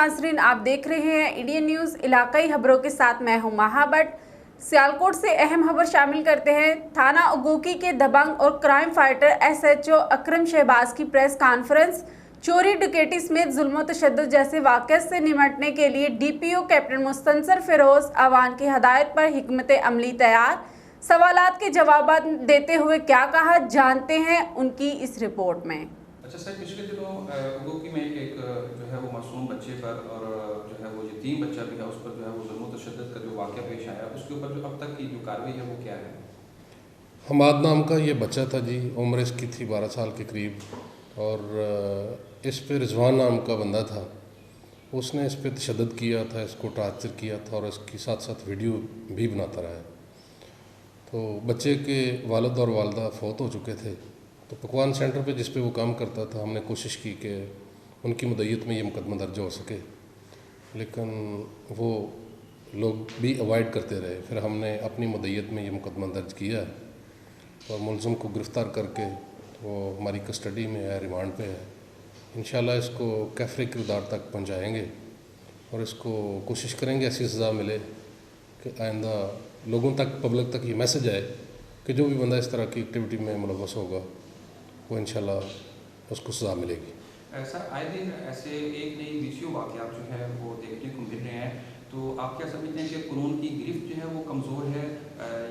नाजरीन, आप देख रहे हैं इंडियन न्यूज़ इलाकाई खबरों के साथ मैं हूं माहा भट्ट। सियालकोट से अहम खबर शामिल करते हैं। थाना उगोकी के दबंग और क्राइम फाइटर SHO अकरम शहबाज की प्रेस कॉन्फ्रेंस। चोरी डकैती समेत जुल्म तशद्दुद जैसे वाक़यात से निमटने के लिए DPO कैप्टन मुस्तनसर फिरोज अवान की हदायत पर हिकमत अमली तैयार। सवालात के जवाब देते हुए क्या कहा, जानते हैं उनकी इस रिपोर्ट में। अच्छा सर, पिछले दिनों उगोकी में एक जो है वो मासूम बच्चे पर और जो है वो यतीम बच्चा भी है उस पर जो है वो जुल्म तशद्दुद का जो वाक़या पेश आया, उसके ऊपर जो अब तक की जो कार्रवाई है वो क्या है? हमाद नाम का ये बच्चा था जी, उम्र इसकी थी 12 साल के करीब, और इस पे रिजवान नाम का बंदा था। उसने इस पे तशद्दुद किया था, इसको टॉर्चर किया था और इसकी साथ साथ वीडियो भी बनाता रहा है। तो बच्चे के वालिद और वालदा फौत हो चुके थे। तो पकवान सेंटर पे जिस पे वो काम करता था, हमने कोशिश की कि उनकी मदय्यत में ये मुकदमा दर्ज हो सके, लेकिन वो लोग भी अवॉइड करते रहे। फिर हमने अपनी मदय्यत में ये मुकदमा दर्ज किया और मुलज़िम को गिरफ़्तार करके वो हमारी कस्टडी में है, रिमांड पे है। इंशाल्लाह इसको कैफ़रे किरदार तक पहुंचाएंगे और इसको कोशिश करेंगे ऐसी सज़ा मिले कि आइंदा लोगों तक, पब्लिक तक ये मैसेज आए कि जो भी बंदा इस तरह की एक्टिविटी में मुलव्वस होगा वो इंशाल्लाह उसको सज़ा मिलेगी। सर, आए दिन ऐसे एक नई वीडियो वाक़यात जो है वो देखने को मिल रहे हैं, तो आप क्या समझते हैं कि कानून की गिरफ्त जो है वो कमज़ोर है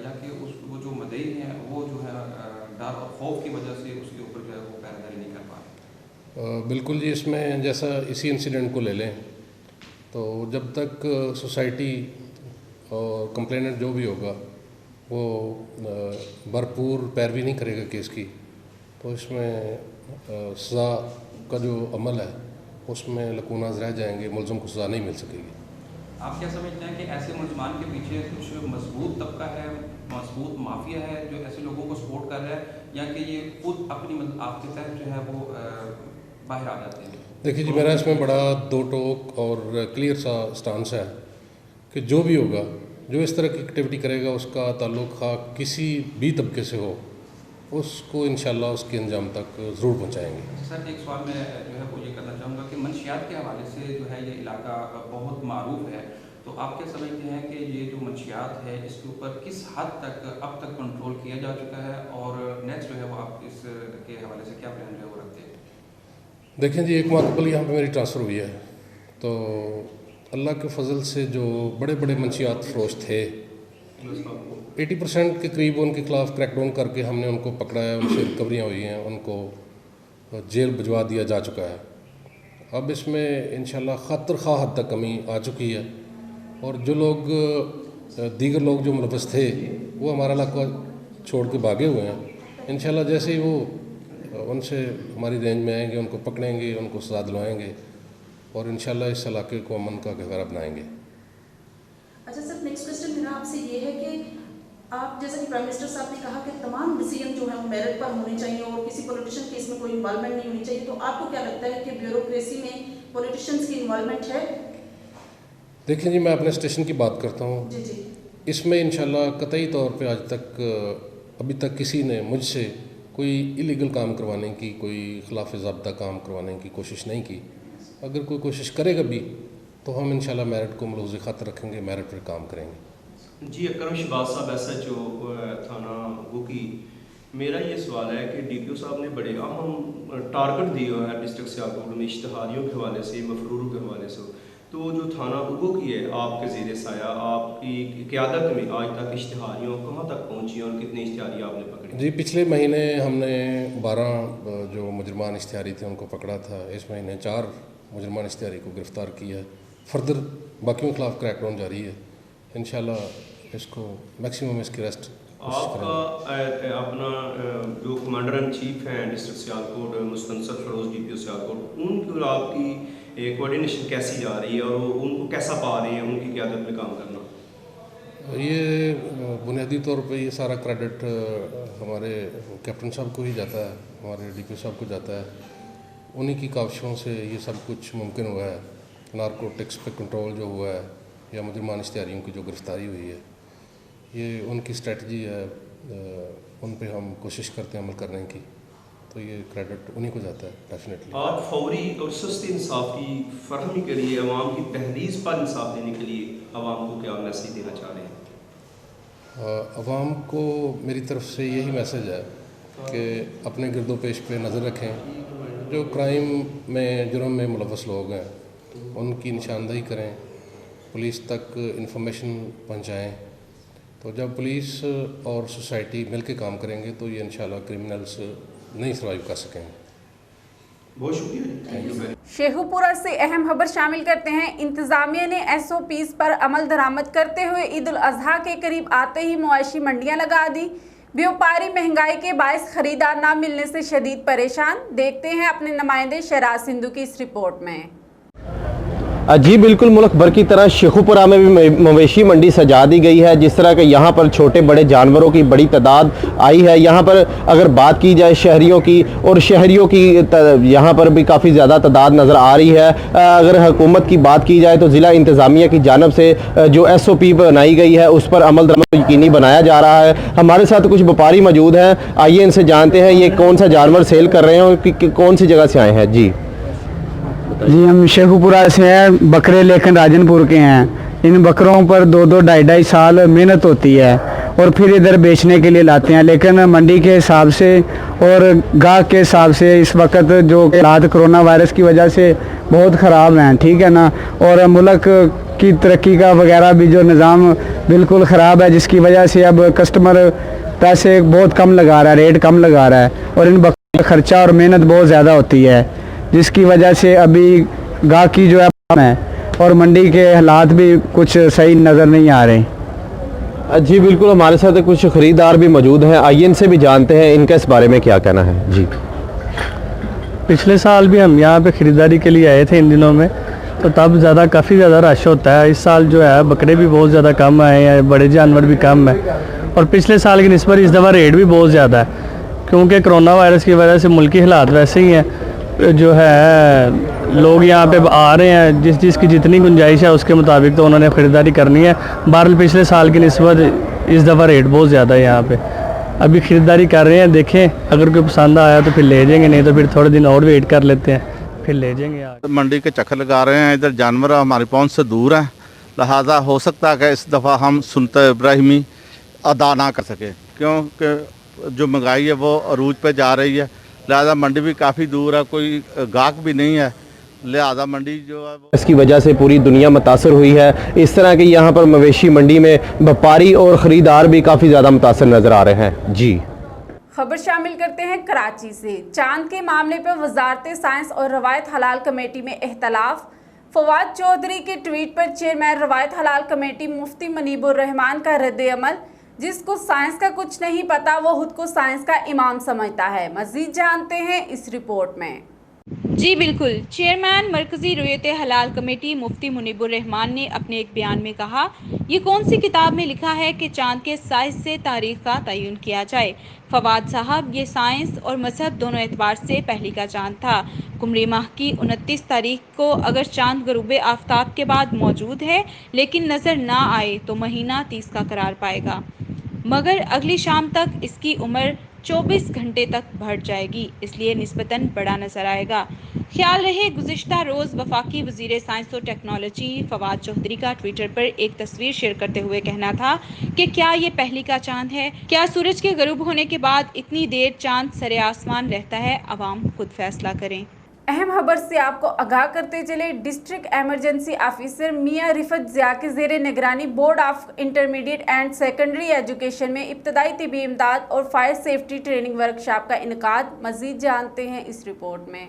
या कि वो जो मदई हैं वो जो है डर और खौफ की वजह से उसके ऊपर जो है वो पैरदारी नहीं कर पा रहे? बिल्कुल जी, इसमें जैसा इसी इंसिडेंट को ले लें तो जब तक सोसाइटी और कंप्लेनेंट जो भी होगा वो भरपूर पैरवी नहीं करेगा केस की, तो इसमें सज़ा का जो अमल है उसमें लकूनाज रह जाएंगे, मुलज़िम को सज़ा नहीं मिल सकेगी। आप क्या समझते हैं कि ऐसे मुलज़मान के पीछे कुछ मजबूत तबका है, मजबूत माफिया है जो ऐसे लोगों को सपोर्ट कर रहा है, या कि ये खुद अपनी आपके तहत जो है वो बाहर आ जाते हैं? देखिए जी, मेरा इसमें बड़ा दो टोक और क्लियर सा स्टांस है कि जो भी होगा, जो इस तरह की एक्टिविटी करेगा उसका ताल्लुक़ खा किसी भी तबके से हो, उसको इंशाल्लाह उसके अंजाम तक ज़रूर पहुँचाएँगे। सर, एक सवाल मैं जो है वो ये करना चाहूँगा कि मंशियात के हवाले से जो है ये इलाका बहुत मारूफ है, तो आप क्या समझते हैं कि ये जो मंशियात है इसके ऊपर किस हद तक अब तक कंट्रोल किया जा चुका है, और नेक्स्ट जो है वो आप इसके हवाले से क्या प्लान जो है वो रखते हैं? देखें जी, एक माह कबल यहाँ पे मेरी ट्रांसफ़र हुई है, तो अल्लाह के फजल से जो बड़े बड़े मंशियात फरोश थे 80% के करीब उनके ख़िलाफ़ क्रैकडाउन करके हमने उनको पकड़ा है, उनसे रिकवरियाँ हुई हैं, उनको जेल भिजवा दिया जा चुका है। अब इसमें इंशाल्लाह खातिर खा हद तक कमी आ चुकी है, और जो लोग दीगर लोग जो मुलव्वस थे वो हमारा इलाका छोड़ के भागे हुए हैं। इंशाल्लाह जैसे ही वो उनसे हमारी रेंज में आएंगे, उनको पकड़ेंगे, उनको सज़ा दिलवाएंगे और इंशाल्लाह इस इलाके को अमन का गहरा बनाएंगे। अच्छा सर, नेक्स्ट क्वेश्चन मेरा आपसे ये है कि आप जैसा कि प्राइम मिनिस्टर साहब ने कहा कि तमाम डिसीजन जो है वो मेरिट पर होने चाहिए और किसी पॉलिटिशियन के इसमें कोई इन्वॉल्वमेंट नहीं होनी चाहिए, तो आपको क्या लगता है कि ब्यूरोक्रेसी में पॉलिटिशियंस की इन्वॉल्वमेंट है? देखिए जी, मैं अपने स्टेशन की बात करता हूँ। जी जी, इसमें इंशाल्लाह कतई तौर पे आज तक अभी तक किसी ने मुझसे कोई इलीगल काम करवाने की, कोई खिलाफ ज़ाब्ता काम करवाने की कोशिश नहीं की। अगर कोई कोशिश करेगा भी तो हम इंशाल्लाह मेरिट को मलूज़ खातिर रखेंगे, मेरिट पर काम करेंगे। जी, अकरम शहबाज साहब SHO थाना उगोकी, मेरा ये सवाल है कि DPO साहब ने बड़े अहम टारगेट दिए हुए हैं डिस्ट्रिक्ट सियालकोट में इश्तहारियों के हवाले से, मफरूरों के हवाले से। तो जो थाना उगोकी है आपके ज़ेरे साया, आपकी क़यादत में आज तक इश्तहारियों कहाँ तक पहुँची और कितने इश्तहारी आपने पकड़े? जी, पिछले महीने हमने 12 जो मुजरमान इश्तहारी थे उनको पकड़ा था। इस महीने 4 मुजरमान इश्तहारी को गिरफ़्तार किया है। फर्दर बाकियों के खिलाफ क्रैकडाउन जारी है। इंशाल्लाह इसको मैक्सिमम इसकी रेस्ट आपका अपना जो कमांडर इन चीफ हैं डिस्ट्रिक्ट सियालकोट मुस्तनसर फिरोज DPO सियालकोट, उनकी और आपकी कोऑर्डिनेशन कैसी जा रही है और उनको कैसा पा रहे हैं उनकी क़यादत में काम करना? ये बुनियादी तौर पे ये सारा क्रेडिट हमारे कैप्टन साहब को ही जाता है, हमारे DPO साहब को जाता है। उन्हीं की काविशों से ये सब कुछ मुमकिन हुआ है। नारकोटिक्स पे कंट्रोल जो हुआ है या मुजरमान इश्तहारियों की जो गिरफ़्तारी हुई है, ये उनकी स्ट्रेटजी है। उन पे हम कोशिश करते हैं अमल करने की। तो ये क्रेडिट उन्हीं को जाता है डेफिनेटली। आप फौरी और सस्ते इंसाफ की फरहमी के लिए, अवाम की तहरीर पर इंसाफ देने के लिए अवाम को क्या मैसेज देना चाह रहे हैं? अवाम को मेरी तरफ से यही मैसेज है कि अपने गिरदोपेश पे नज़र रखें, जो क्राइम में जुर्म में मुलव्वस लोग हैं उनकी निशानदही करें, पुलिस तक इंफॉर्मेशन पहुंचाएं। तो जब पुलिस और सोसाइटी मिल के काम करेंगे तो ये इंशाल्लाह क्रिमिनल्स नहीं सर्वाइव कर सकेंगे। बहुत शुक्रिया। शेखुपुरा से अहम खबर शामिल करते हैं। इंतजामिया ने SOPs पर अमल दरामद करते हुए ईद उल अजहा के करीब आते ही मुआशी मंडियां लगा दी। व्यापारी महंगाई के बायस खरीदार न मिलने से शदीद परेशान। देखते हैं अपने नुमाइंदे शहराज सिंधु की इस रिपोर्ट में। जी बिल्कुल, मुल्क भर की तरह शेखुपुरा में भी मवेशी मंडी सजा दी गई है। जिस तरह के यहाँ पर छोटे बड़े जानवरों की बड़ी तादाद आई है, यहाँ पर अगर बात की जाए शहरियों की, और शहरियों की यहाँ पर भी काफ़ी ज़्यादा तादाद नज़र आ रही है। अगर हुकूमत की बात की जाए तो ज़िला इंतज़ामिया की जानब से जो SOP बनाई गई है उस पर अमल दरामद यकीनी बनाया जा रहा है। हमारे साथ कुछ व्यापारी मौजूद हैं, आइए इनसे जानते हैं ये कौन सा जानवर सेल कर रहे हैं और कौन सी जगह से आए हैं। जी हम शेखुपुरा से हैं, बकरे लेकर राजनपुर के हैं। इन बकरों पर 2-2 ढाई-ढाई साल मेहनत होती है और फिर इधर बेचने के लिए लाते हैं, लेकिन मंडी के हिसाब से और गाहक के हिसाब से इस वक्त जो हालात कोरोना वायरस की वजह से बहुत ख़राब हैं, ठीक है ना, और मुल्क की तरक्की का वगैरह भी जो निज़ाम बिल्कुल ख़राब है, जिसकी वजह से अब कस्टमर पैसे बहुत कम लगा रहा है, रेट कम लगा रहा है, और इन बकरों का ख़र्चा और मेहनत बहुत ज़्यादा होती है, जिसकी वजह से अभी गाहक की जो है और मंडी के हालात भी कुछ सही नज़र नहीं आ रहे। जी बिल्कुल, हमारे साथ कुछ ख़रीदार भी मौजूद हैं, आइए इनसे भी जानते हैं इनका इस बारे में क्या कहना है। जी पिछले साल भी हम यहाँ पे ख़रीदारी के लिए आए थे इन दिनों में, तो तब काफ़ी ज़्यादा रश होता है। इस साल जो है बकरे भी बहुत ज़्यादा कम आए हैं, बड़े जानवर भी कम है, और पिछले साल की निस्बत इस दफ़ा रेट भी बहुत ज़्यादा है, क्योंकि कोरोना वायरस की वजह से मुल्की हालात वैसे ही हैं। जो है लोग यहाँ पे आ रहे हैं, जिसकी जितनी गुंजाइश है उसके मुताबिक तो उन्होंने ख़रीदारी करनी है। बहरहाल पिछले साल की निस्बत इस दफ़ा रेट बहुत ज़्यादा है यहाँ पे। अभी ख़रीदारी कर रहे हैं, देखें अगर कोई पसंद आया तो फिर ले जाएंगे, नहीं तो फिर थोड़े दिन और वेट कर लेते हैं, फिर ले जाएंगे। मंडी के चक्कर लगा रहे हैं, इधर जानवर हमारी पहुंच से दूर हैं, लिहाजा हो सकता है कि इस दफ़ा हम सुन्नत इब्राहिमी अदा ना कर सके, क्योंकि जो महंगाई है वो अरूज पे जा रही है, लिहाजा मंडी भी काफ़ी दूर है, कोई गाहक भी नहीं है, लिहाजा मंडी जो है इसकी वजह से पूरी दुनिया मुतासर हुई है। इस तरह की यहाँ पर मवेशी मंडी में व्यापारी और ख़रीदार भी काफ़ी ज़्यादा मुतासर नज़र आ रहे हैं। जी खबर शामिल करते हैं कराची से। चांद के मामले पर वजारत साइंस और रवायत हलाल कमेटी में इख्तलाफ। फवाद चौधरी के ट्वीट पर चेयरमैन रवायत हलाल कमेटी मुफ्ती मुनीबुर रहमान का रद्द अमल। जिसको साइंस का कुछ नहीं पता वो खुद को साइंस का इमाम समझता है। मजीद जानते हैं इस रिपोर्ट में। जी बिल्कुल, चेयरमैन मरकजी रुयत हलाल कमेटी मुफ्ती मुनीबुर रहमान ने अपने एक बयान में कहा, ये कौन सी किताब में लिखा है कि चांद के साइज से तारीख का तयन किया जाए। फवाद साहब, ये साइंस और मजहब दोनों एतबार से पहली का चांद था। कुमरी माह की 29 तारीख को अगर चांद गरूब आफ्ताब के बाद मौजूद है लेकिन नज़र ना आए तो महीना 30 का करार पाएगा, मगर अगली शाम तक इसकी उम्र 24 घंटे तक बढ़ जाएगी, इसलिए निस्बतन बड़ा नजर आएगा। ख्याल रहे गुज़िश्ता रोज़ वफाकी वज़ीर साइंस और टेक्नोलॉजी फवाद चौधरी का ट्विटर पर एक तस्वीर शेयर करते हुए कहना था कि क्या ये पहली का चांद है? क्या सूरज के गरूब होने के बाद इतनी देर चांद सरे आसमान रहता है? अवाम खुद फैसला करें। अहम खबर से आपको आगाह करते चले, डिस्ट्रिक्ट एमरजेंसी ऑफिसर मियां रिफत ज़िया के ज़ेरे निगरानी board of intermediate and secondary education में इब्तदाई तिबी इमदाद और फायर सेफ्टी ट्रेनिंग वर्कशॉप का इनकाद। मजीद जानते हैं इस रिपोर्ट में।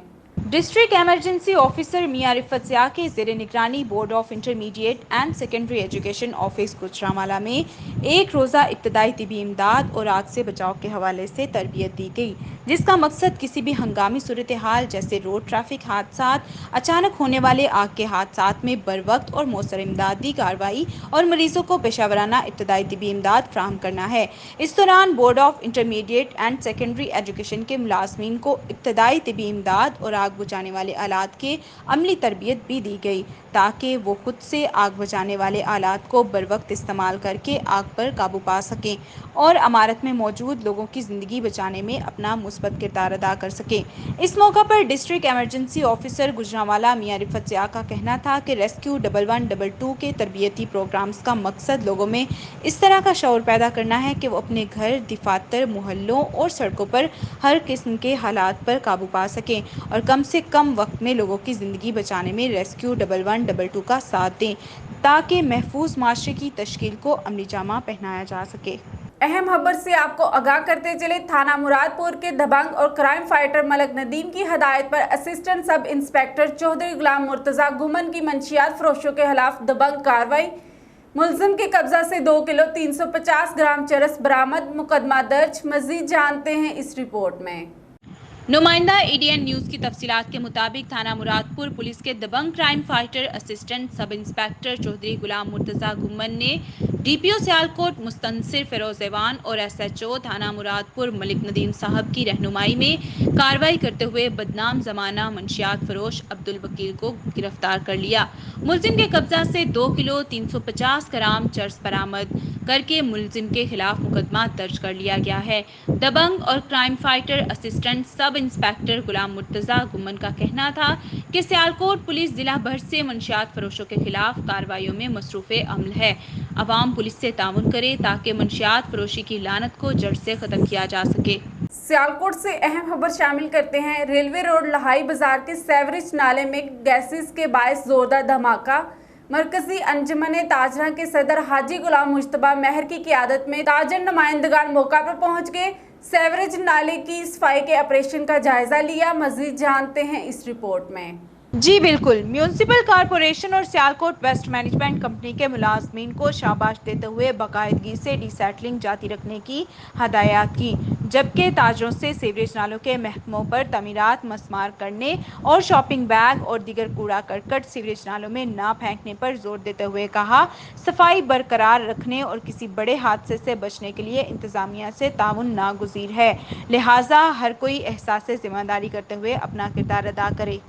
डिस्ट्रिक्ट एमरजेंसी ऑफिसर मियां रिफत ज़िया के ज़ेरे निगरानी board of intermediate and secondary education office Gujranwala में एक रोज़ा इब्तदाई तिबी इमदाद और आग से बचाव के हवाले से तरबियत दी गई, जिसका मकसद किसी भी हंगामी सूरत हाल जैसे रोड ट्रैफिक हादसात, अचानक होने वाले आग के हादसात में बर वक्त और मौसर इमदादी कार्रवाई और मरीजों को पेशावराना इब्तदाई तिबी इमदाद फ्राहम करना है। इस दौरान board of intermediate and secondary education के मुलाजमीन को इब्तदाई तिबी इमदाद और आग बुझाने वाले आलात के अमली तरबियत भी दी गई। ताकि वो खुद से आग बुझाने वाले आलात को बरवक्त इस्तेमाल करके आग पर काबू पा सकें और इमारत में मौजूद लोगों की ज़िंदगी बचाने में अपना मुस्बत किरदार अदा कर सकें। इस मौका पर डिस्ट्रिक्ट एमरजेंसी ऑफिसर गुजरांवाला मियां रिफत ज़िया का कहना था कि रेस्क्यू 1112 के तरबियती प्रोग्राम्स का मकसद लोगों में इस तरह का शऊर पैदा करना है कि वो अपने घर, दफातर, मोहल्लों और सड़कों पर हर किस्म के हालात पर काबू पा सकें और कम से कम वक्त में लोगों की ज़िंदगी बचाने में रेस्क्यू 1112 का साथ दें ताकि महफूज माशरे की तश्कील को अमली जामा पहनाया जा सके। अहम खबर से आपको आगाह करते चले, थाना मुरादपुर के दबंग और क्राइम फाइटर मलक नदीम की हदायत पर assistant sub inspector Chaudhry Ghulam Murtaza गुमन की मंशियात फरोशों के खिलाफ दबंग कार्रवाई। मुलजिम के कब्जा से 2 किलो 350 ग्राम चरस बरामद, मुकदमा दर्ज। मजीद जानते हैं इस रिपोर्ट में। नुमाइंदा एडीएन न्यूज़ की तफसीलात के मुताबिक थाना मुरादपुर पुलिस के दबंग crime fighter assistant sub inspector Chaudhry Ghulam Murtaza Guman ने डीपीओ सियालकोट मुस्तनसिर फिरोज एवान और एसएचओ थाना मुरादपुर मलिक नदीम साहब की रहनुमाई में कार्रवाई करते हुए बदनाम जमाना मंशियात फरोश अब्दुल वकील को गिरफ्तार कर लिया। मुलजिम के कब्जा से 2 किलो 350 ग्राम चरस बरामद करके मुलजिम के खिलाफ मुकदमा दर्ज कर लिया गया है। दबंग और crime fighter assistant sub inspector Ghulam Murtaza Guman का कहना था कि सियालकोट पुलिस जिला भर से मंशियात फरोशों के खिलाफ कार्रवाइयों में मसरूफ़ अमल है। अवाम पुलिस से ताउन करे ताकि मंशियात फरोशी की लानत को जड़ से ख़त्म किया जा सके। सियालकोट से अहम खबर शामिल करते हैं। रेलवे रोड लहाई बाजार के सेवरेज नाले में गैसेस के बायस जोरदार धमाका। मरकजी अंजुमन ताजरा के सदर हाजी गुलाम मुश्तबा महर की क़ियादत में ताजर नुमाइंदगान मौका पर पहुंच गए, सेवरेज नाले की सफाई के ऑपरेशन का जायजा लिया। मजीद जानते हैं इस रिपोर्ट में। जी बिल्कुल, म्यूनसिपल कॉरपोरेशन और सियालकोट वेस्ट मैनेजमेंट कंपनी के मुलाजमीन को शाबाश देते हुए बाकायदगी से डिसैटलिंग जारी रखने की हदायत की, जबकि ताजरों से सीवरेज नालों के महकमों पर तमीरात मसमार करने और शॉपिंग बैग और दीगर कूड़ा करकट सीवरेज नालों में ना फेंकने पर जोर देते हुए कहा, सफाई बरकरार रखने और किसी बड़े हादसे से बचने के लिए इंतजामिया से ताउन नागुज़ीर है, लिहाजा हर कोई एहसास जिम्मेदारी करते हुए अपना किरदार अदा करे।